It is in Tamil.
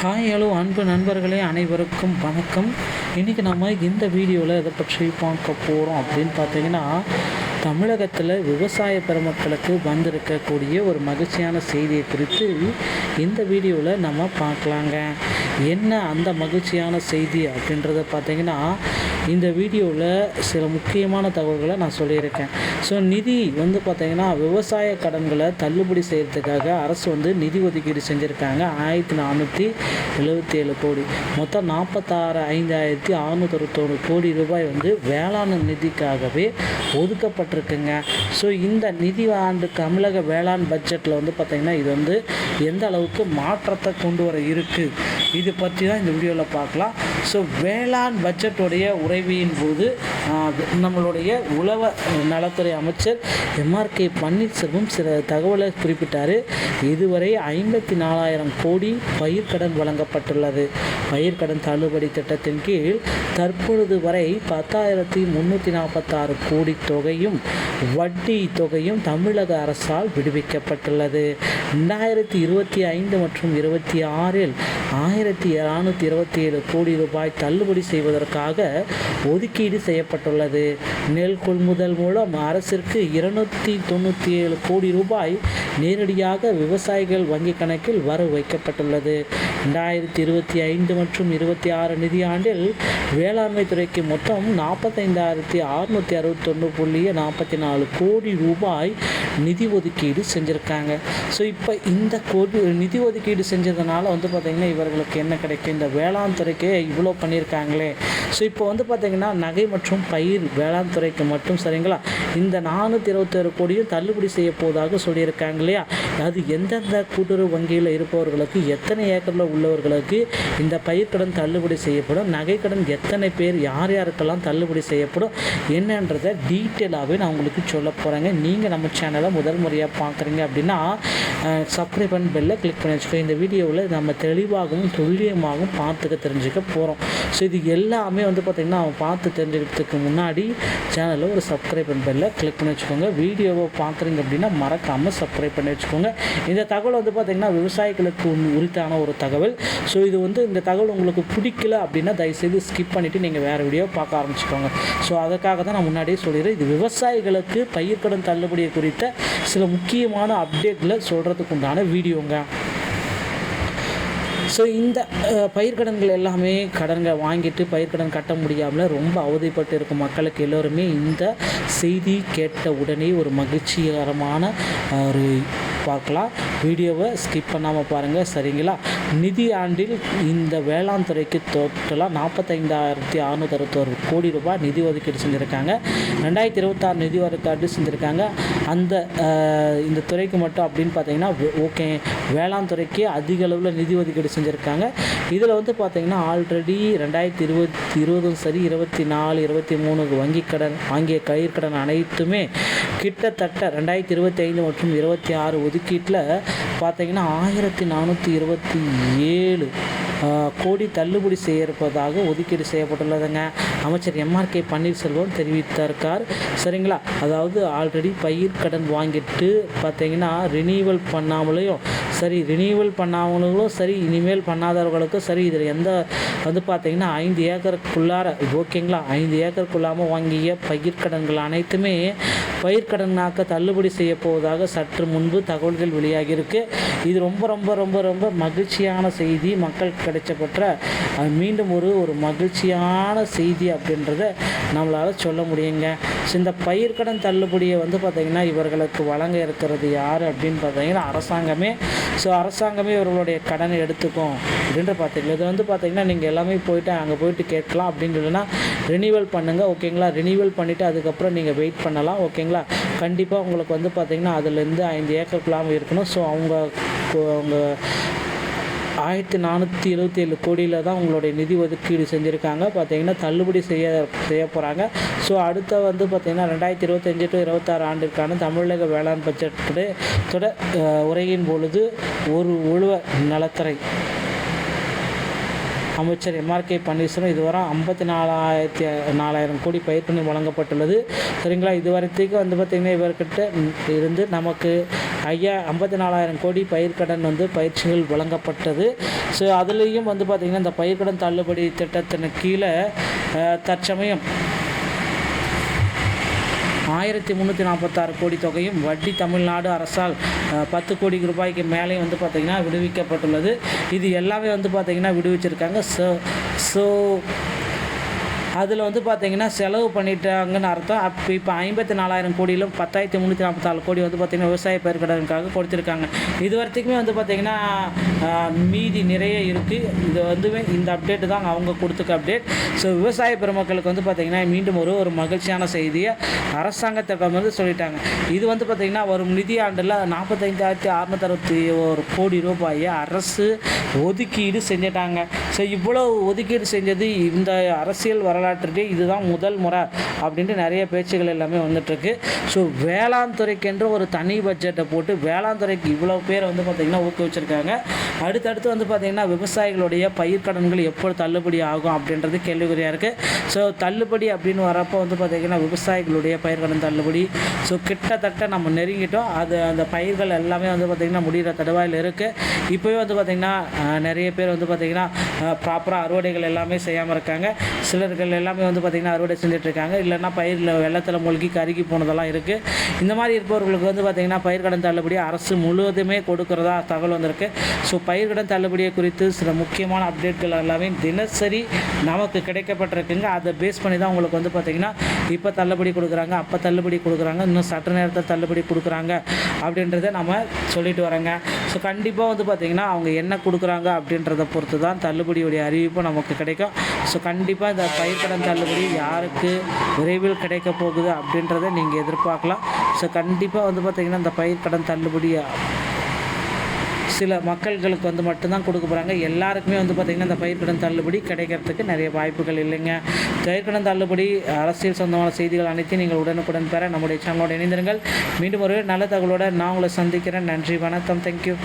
ஹாய் ஹலோ அன்பு நண்பர்களே அனைவருக்கும் வணக்கம். இன்றைக்கி நம்ம இந்த வீடியோவில் எதை பற்றி பார்க்க போகிறோம் அப்படின்னு பார்த்தீங்கன்னா, தமிழகத்தில் விவசாய பெருமக்களுக்கு வந்திருக்கக்கூடிய ஒரு மகிழ்ச்சியான செய்தியை குறித்து இந்த வீடியோவில் நம்ம பார்க்கலாங்க. என்ன அந்த மகிழ்ச்சியான செய்தி அப்படின்றத பார்த்தீங்கன்னா, இந்த வீடியோவில் சில முக்கியமான தகவல்களை நான் சொல்லியிருக்கேன். ஸோ நிதி பார்த்திங்கன்னா விவசாய கடன்களை தள்ளுபடி செய்கிறதுக்காக அரசு நிதி ஒதுக்கீடு செஞ்சுருக்காங்க. 1477 கோடி, மொத்தம் 46,5661 கோடி ரூபாய் வேளாண் நிதிக்காகவே ஒதுக்கப்பட்டிருக்குங்க. ஸோ இந்த நிதி ஆண்டு தமிழக வேளாண் பட்ஜெட்டில் பார்த்திங்கன்னா இது எந்த அளவுக்கு மாற்றத்தை கொண்டு வர இருக்குது, இது பற்றி தான் இந்த வீடியோவில் பார்க்கலாம். ஸோ வேளாண் பட்ஜெட்டுடைய உரைவியின் போது நம்மளுடைய உழவ நலத்துறை அமைச்சர் எம்ஆர்கே பன்னீர்செல்வம் சில தகவலை குறிப்பிட்டார். இதுவரை 54,000 கோடி பயிர்க்கடன் வழங்கப்பட்டுள்ளது. பயிர்க்கடன் தள்ளுபடி திட்டத்தின் கீழ் தற்பொழுது வரை 10,346 கோடி தொகையும் வட்டி தொகையும் தமிழக அரசால் விடுவிக்கப்பட்டுள்ளது. 2025 மற்றும் 26இல் 1,727 கோடி ரூபாய் தள்ளுபடி செய்வதற்காக ஒதுக்கீடு செய்யப்பட்டுள்ளது. நெல் கொள்முதல் மூலம் அரசிற்கு 297 கோடி ரூபாய் நேரடியாக விவசாயிகள் வங்கி கணக்கில் வரவு வைக்கப்பட்டுள்ளது. 2025 மற்றும் 26 நிதியாண்டில் வேளாண்மை துறைக்கு மொத்தம் 45,661.44 கோடி ரூபாய் நிதி ஒதுக்கீடு செஞ்சுருக்காங்க. ஸோ இப்போ இந்த நிதி ஒதுக்கீடு செஞ்சதுனால பார்த்திங்கன்னா இவர்களுக்கு என்ன கிடைக்கும், இந்த வேளாண் துறைக்கு இவ்வளோ பண்ணியிருக்காங்களே. ஸோ இப்போ பார்த்திங்கன்னா நகை மற்றும் பயிர் வேளாண் துறைக்கு மட்டும் சரிங்களா, இந்த 421 கோடியும் தள்ளுபடி செய்ய போவதாக சொல்லியிருக்காங்க இல்லையா. அது எந்தெந்த கூட்டுறவு வங்கியில் இருப்பவர்களுக்கு, எத்தனை ஏக்கரில் உள்ளவர்களுக்கு இந்த பயிர்க்கடன் தள்ளுபடி செய்யப்படும், நகைக்கடன் எத்தனை பேர் யார் யாருக்கெல்லாம் தள்ளுபடி செய்யப்படும் என்னன்றதை டீட்டெயிலாகவே நான் உங்களுக்கு சொல்ல போகிறேங்க. நீங்கள் நம்ம சேனலை முதல் முறையாக பார்க்குறீங்க அப்படின்னா சப்ஸ்கிரைப் பண்ணி பெல்லை கிளிக் பண்ணி வச்சுக்கோங்க. இந்த வீடியோவில் நம்ம தெளிவாகவும் துல்லியமாகவும் பார்த்துக்க தெரிஞ்சுக்க போகிறோம். ஸோ இது எல்லாமே பார்த்திங்கன்னா பார்த்து தெரிஞ்சுக்கிறதுக்கு முன்னாடி சேனலில் ஒரு சப்ஸ்கிரைப் பண்ணி பெல்லை கிளிக் பண்ணி வச்சுக்கோங்க. வீடியோவை பார்க்குறீங்க அப்படின்னா மறக்காமல் சப்ஸ்கிரைப் பண்ணி வச்சுக்கோங்க. இந்த தகவல் பார்த்திங்கன்னா விவசாயிகளுக்கு உரித்தான ஒரு தகவல். ஸோ இது இந்த தகவல் உங்களுக்கு பிடிக்கல அப்படின்னா தயவுசெய்து ஸ்கிப் பண்ணிவிட்டு நீங்கள் வேறு வீடியோ பார்க்க ஆரம்பிச்சுக்கோங்க. ஸோ அதுக்காக தான் நான் முன்னாடியே சொல்லிடுறேன், இது விவசாயிகளுக்கு பயிர்க்கடன் தள்ளுபடியை குறித்த சில முக்கியமான அப்டேட்டில் சொல்கிறதுக்கு உண்டான வீடியோங்க. ஸோ இந்த பயிர்க்கடன்கள் எல்லாமே கடன்கள் வாங்கிட்டு பயிர்க்கடன் கட்ட முடியாமல் ரொம்ப அவதிப்பட்டு இருக்கும் மக்களுக்கு எல்லோருமே இந்த செய்தி கேட்ட உடனே ஒரு மகிழ்ச்சிகரமான ஒரு பார்க்கலாம். வீடியோவை ஸ்கிப் பண்ணாமல் பாருங்கள் சரிங்களா. நிதி ஆண்டில் இந்த வேளாண் துறைக்கு டோட்டலாக 45,661 கோடி ரூபாய் நிதி ஒதுக்கீடு செஞ்சுருக்காங்க. 2026 நிதி ஒதுக்கீடு செஞ்சுருக்காங்க. இந்த துறைக்கு மட்டும் அப்படின்னு பார்த்தீங்கன்னா ஓகே, வேளாண் துறைக்கு அதிக அளவில் நிதி ஒதுக்கீடு செஞ்சுருக்காங்க. இதில் பார்த்தீங்கன்னா ஆல்ரெடி 2020 சரி 24, 23 வங்கி கடன் வாங்கிய பயிர்க்கடன் அனைத்துமே கிட்டத்தட்ட 2025 மற்றும் 26 ஒதுக்கீட்டில் பார்த்தீங்கன்னா 1,427 கோடி தள்ளுபடி செய்யப்பதாக ஒதுக்கீடு செய்யப்பட்டுள்ளதுங்க. அமைச்சர் எம்ஆர்கே பன்னீர்செல்வம் தெரிவித்திருக்கார் சரிங்களா. அதாவது ஆல்ரெடி பயிர்க்கடன் வாங்கிட்டு பார்த்தீங்கன்னா ரினியூவல் பண்ணாமலும் சரி இனிமேல் பண்ணாதவர்களுக்கும் சரி, இதில் எந்த பார்த்தீங்கன்னா 5 ஏக்கருக்குள்ளார ஓகேங்களா, 5 ஏக்கருக்குள்ளாமல் வாங்கிய பயிர்க்கடன்கள் அனைத்துமே பயிர்க்கடனாக்க தள்ளுபடி செய்ய போவதாக சற்று முன்பு தகவல்கள் வெளியாகியிருக்கு. இது ரொம்ப ரொம்ப ரொம்ப ரொம்ப மகிழ்ச்சியான செய்தி, மக்களுக்கு கிடைச்சப்பட்ட மீண்டும் ஒரு மகிழ்ச்சியான செய்தி அப்படின்றத நம்மளால் சொல்ல முடியுங்க. ஸோ இந்த பயிர்க்கடன் தள்ளுபடியை பார்த்திங்கன்னா இவர்களுக்கு வழங்க இருக்கிறது யார் அப்படின்னு பார்த்தீங்கன்னா அரசாங்கமே. ஸோ அரசாங்கமே இவர்களுடைய கடனை எடுத்துக்கும் அப்படின்ற பார்த்தீங்களா. இது பார்த்திங்கன்னா நீங்கள் எல்லாமே அங்கே போயிட்டு கேட்கலாம் அப்படின்னு இல்லைன்னா ரினியூவல் பண்ணுங்கள் ஓகேங்களா. ரினியூவல் பண்ணிவிட்டு அதுக்கப்புறம் நீங்கள் வெயிட் பண்ணலாம் ஓகேங்களா. கண்டிப்பாக உங்களுக்கு பார்த்திங்கன்னா அதுலேருந்து 5 ஏக்கருக்குள்ளாமல் இருக்கணும். ஸோ அவங்க 1,477 கோடியில் தான் உங்களுடைய நிதி ஒதுக்கீடு செஞ்சுருக்காங்க. பார்த்திங்கன்னா தள்ளுபடி செய்ய போகிறாங்க. ஸோ அடுத்த பார்த்திங்கன்னா 2025 to 26 ஆண்டிற்கான தமிழக வேளாண் பட்ஜெட்டோட உரையின் பொழுது ஒரு உழவர் நலத்துறை அமைச்சர் எம்ஆர்கே பன்னீர்செல்வம் இதுவரை 54,000 கோடி பயிர்க்கடன் வழங்கப்பட்டுள்ளது. சரிங்களா, இதுவரைக்கும் வந்து பார்த்திங்கன்னா இவர்கிட்ட இருந்து நமக்கு 54,000 கோடி பயிர்க்கடன் வந்து பயிற்சிகள் வழங்கப்பட்டது. ஸோ அதுலேயும் வந்து பார்த்திங்கன்னா இந்த பயிர்க்கடன் தள்ளுபடி திட்டத்தின் கீழே தற்சமயம் 1346 கோடி தொகையும் வட்டி தமிழ்நாடு அரசால் 10 கோடி ரூபாய்க்கு மேலே வந்து பார்த்திங்கன்னா விடுவிக்கப்பட்டுள்ளது. இது எல்லாமே வந்து பார்த்திங்கன்னா விடுவிச்சிருக்காங்க. ஸோ அதில் வந்து பார்த்திங்கன்னா செலவு பண்ணிட்டாங்கன்னு அர்த்தம். இப்போ 54,000 கோடியிலும் 10,344 கோடி வந்து பார்த்திங்கன்னா விவசாய பயிர்க்கடனுக்காக கொடுத்துருக்காங்க. இது வரைக்குமே வந்து பார்த்திங்கன்னா மீதி நிறைய இருக்குது. இது வந்துமே இந்த அப்டேட்டு தான் அவங்க கொடுத்துக்க அப்டேட். ஸோ விவசாய பெருமக்களுக்கு வந்து பார்த்திங்கன்னா மீண்டும் ஒரு மகிழ்ச்சியான செய்தியை அரசாங்கத்திடம் வந்து சொல்லிட்டாங்க. இது வந்து பார்த்திங்கன்னா வரும் நிதியாண்டில் 45,661 கோடி ரூபாயை அரசு ஒதுக்கீடு செஞ்சிட்டாங்க. ஸோ இவ்வளோ ஒதுக்கீடு செஞ்சது இந்த அரசியல் வரலாற்றிலே இதுதான் முதல் முறை அப்படின்ட்டு நிறைய பேச்சுகள் எல்லாமே வந்துட்டுருக்கு. ஸோ வேளாண் துறைக்கென்று ஒரு தனி பட்ஜெட்டை போட்டு வேளாண் துறைக்கு இவ்வளோ பேர் வந்து பார்த்திங்கன்னா ஊக்குவிச்சிருக்காங்க. அடுத்தடுத்து வந்து பார்த்திங்கன்னா விவசாயிகளுடைய பயிர்க்கடன்கள் எப்போ தள்ளுபடி ஆகும் அப்படின்றது கேள்விக்குறியாக இருக்குது. ஸோ தள்ளுபடி அப்படின்னு வரப்போ வந்து பார்த்திங்கன்னா விவசாயிகளுடைய பயிர்க்கடன் தள்ளுபடி ஸோ கிட்டத்தட்ட நம்ம நெருங்கிட்டோம். அந்த பயிர்கள் எல்லாமே வந்து பார்த்திங்கன்னா முடிகிற தடுவாயில் இருக்குது. இப்போவே வந்து பார்த்திங்கன்னா நிறைய பேர் வந்து பார்த்திங்கன்னா ப்ராப்பராக அறுவடைகள் எல்லாமே செய்யாமல் இருக்காங்க. சிலர்கள் எல்லாமே வந்து பார்த்திங்கன்னா அறுவடை செஞ்சிட்ருக்காங்க. இல்லைன்னா பயிரில் வெள்ளத்தில் மூழ்கி கருகி போனதெல்லாம் இருக்குது. இந்த மாதிரி இருப்பவர்களுக்கு வந்து பார்த்திங்கன்னா பயிர்க்கடன் தள்ளுபடி அரசு முழுவதுமே கொடுக்குறதா தகவல் வந்திருக்கு. ஸோ பயிர்க்கடன் தள்ளுபடியை குறித்து சில முக்கியமான அப்டேட்கள் எல்லாமே தினசரி நமக்கு கிடைக்கப்பட்டிருக்குங்க. அதை பேஸ் பண்ணி தான் உங்களுக்கு வந்து பார்த்திங்கன்னா இப்போ தள்ளுபடி கொடுக்குறாங்க, அப்போ தள்ளுபடி கொடுக்குறாங்க, இன்னும் சட்ட நேரத்தில் தள்ளுபடி கொடுக்குறாங்க அப்படின்றத நம்ம சொல்லிட்டு வரோங்க. ஸோ கண்டிப்பாக வந்து பார்த்திங்கன்னா அவங்க என்ன கொடுக்குறாங்க அப்படின்றத பொறுத்து தான் தள்ளுபடியுடைய அறிவிப்பு நமக்கு கிடைக்கும். ஸோ கண்டிப்பாக இந்த பயிர்க்கடன் தள்ளுபடி யாருக்கு விரைவில் கிடைக்க போகுது அப்படின்றத நீங்கள் எதிர்பார்க்கலாம். ஸோ கண்டிப்பாக வந்து பார்த்திங்கன்னா இந்த பயிர்க்கடன் தள்ளுபடி சில மக்கள்களுக்கு வந்து மட்டும்தான் கொடுக்க போகிறாங்க. எல்லாருக்குமே வந்து பார்த்திங்கன்னா இந்த பயிர்க்கடன் தள்ளுபடி கிடைக்கிறதுக்கு நிறைய வாய்ப்புகள் இல்லைங்க. பயிர்க்கடன் தள்ளுபடி அரசியல் சொந்தமான செய்திகள் அனைத்தையும் நீங்கள் உடனுக்குடன் பெற நம்முடைய சேனலோடு இணைந்திருங்கள். மீண்டும் ஒரு நல்ல தகவலோடு நான் உங்களை சந்திக்கிறேன். நன்றி, வணக்கம், தேங்க்யூ.